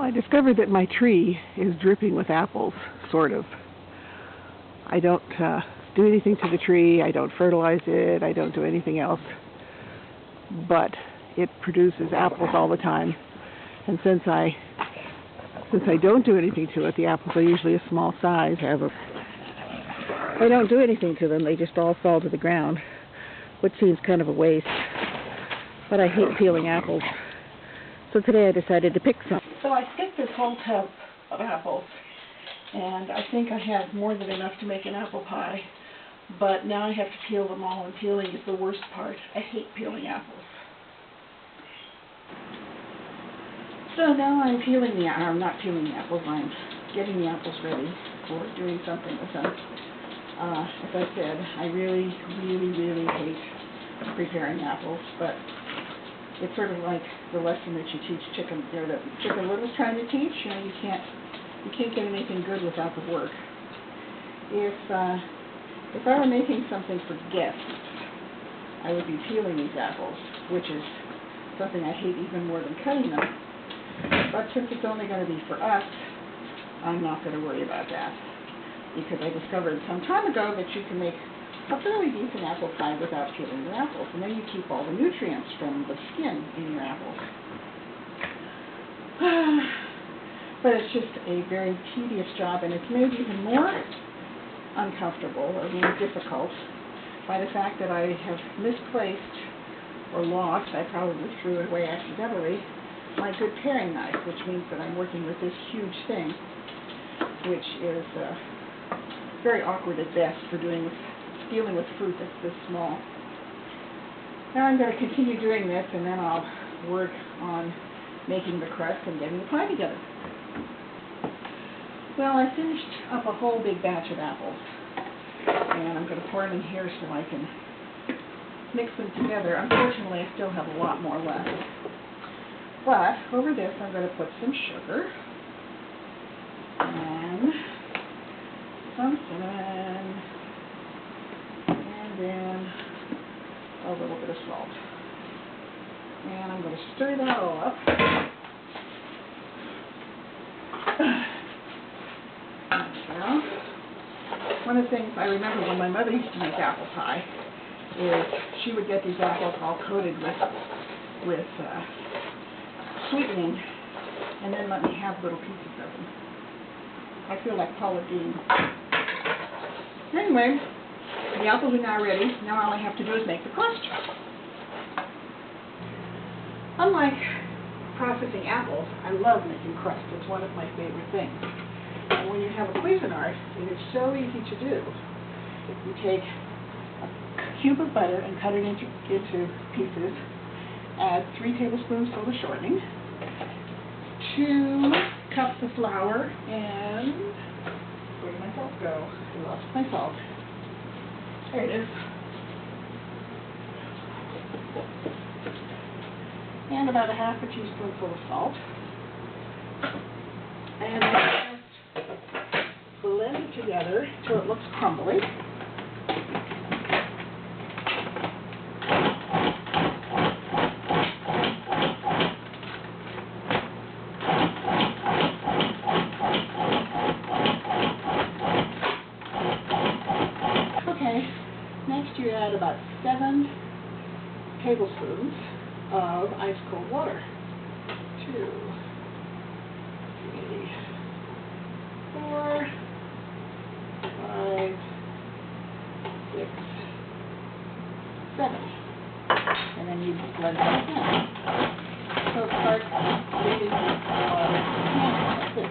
Well, I discovered that my tree is dripping with apples, sort of. I don't do anything to the tree, I don't fertilize it, I don't do anything else, but it produces apples all the time. And since I don't do anything to it, the apples are usually a small size. I don't do anything to them, they just all fall to the ground, which seems kind of a waste. But I hate peeling apples. So today I decided to pick some. So I skipped this whole tub of apples, and I think I have more than enough to make an apple pie. But now I have to peel them all, and peeling is the worst part. I hate peeling apples. So now I'm peeling I'm not peeling the apples, I'm getting the apples ready for doing something with them. As I said, I really hate preparing apples, but it's sort of like the lesson that you teach chicken, or that Chicken Little's trying to teach. You know, you can't get anything good without the work. If I were making something for guests, I would be peeling these apples, which is something I hate even more than cutting them. But since it's only going to be for us, I'm not going to worry about that, because I discovered some time ago that you can make a fairly decent apple pie without peeling your apples, and then you keep all the nutrients from the skin in your apples. But it's just a very tedious job, and it's made even more uncomfortable or more difficult by the fact that I have misplaced or lost, I probably threw it away accidentally, my good paring knife, which means that I'm working with this huge thing, which is very awkward at best for dealing with fruit that's this small. Now I'm going to continue doing this, and then I'll work on making the crust and getting the pie together. Well, I finished up a whole big batch of apples, and I'm going to pour them in here so I can mix them together. Unfortunately, I still have a lot more left. But over this, I'm going to put some sugar and some cinnamon, and then a little bit of salt. And I'm going to stir that all up. Now, one of the things I remember when my mother used to make apple pie is she would get these apples all coated with sweetening, and then let me have little pieces of them. I feel like Paula Dean. Anyway, the apples are now ready. Now all I have to do is make the crust. Unlike processing apples, I love making crust. It's one of my favorite things. And when you have a Cuisinart, it is so easy to do. You take a cube of butter and cut it into pieces. Add 3 tablespoons full of shortening, 2 cups of flour, and where did my salt go? I lost my salt. There it is. And about a half a teaspoonful of salt. And just blend it together until it looks crumbly. Okay, next you add about 7 tablespoons of ice cold water. 2, 3, 4, 5, 6, 7. And then you blend that in. So it starts bleeding like this.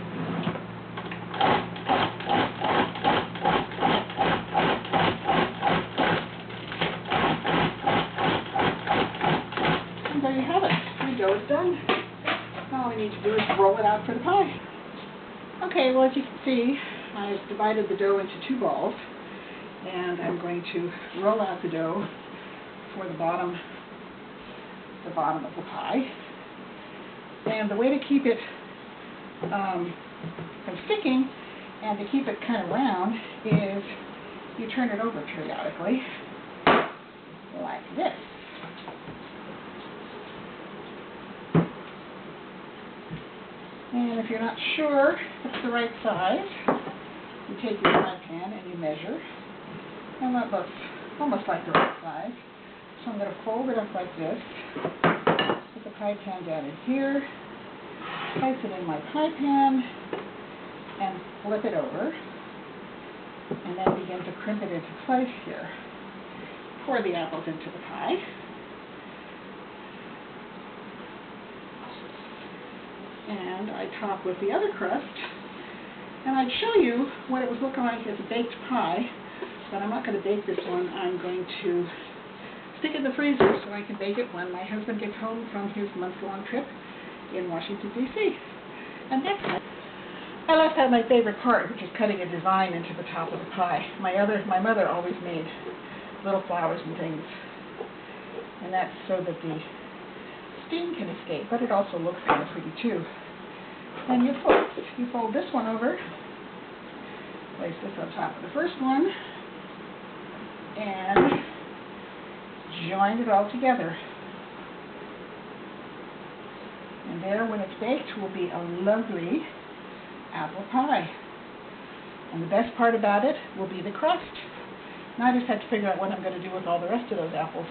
And there you have it. The dough is done. All we need to do is roll it out for the pie. Okay, well, as you can see, I've divided the dough into 2 balls, and I'm going to roll out the dough for the bottom of the pie. And the way to keep it from sticking and to keep it kind of round is you turn it over periodically, like this. And if you're not sure if it's the right size, you take your pie pan and you measure. And that looks almost like the right size. So I'm going to fold it up like this, put the pie pan down in here, place it in my pie pan, and flip it over, and then begin to crimp it into place here. Pour the apples into the pie. And I top with the other crust, and I'd show you what it would look like as a baked pie, but I'm not going to bake this one. I'm going to stick it in the freezer so I can bake it when my husband gets home from his month-long trip in Washington, D.C. And that's it. I left out my favorite part, which is cutting a design into the top of the pie. My mother always made little flowers and things, and that's so that the steam can escape, but it also looks kind of pretty too. And you fold this one over, place this on top of the first one, and join it all together. And there, when it's baked, will be a lovely apple pie. And the best part about it will be the crust. Now I just have to figure out what I'm going to do with all the rest of those apples.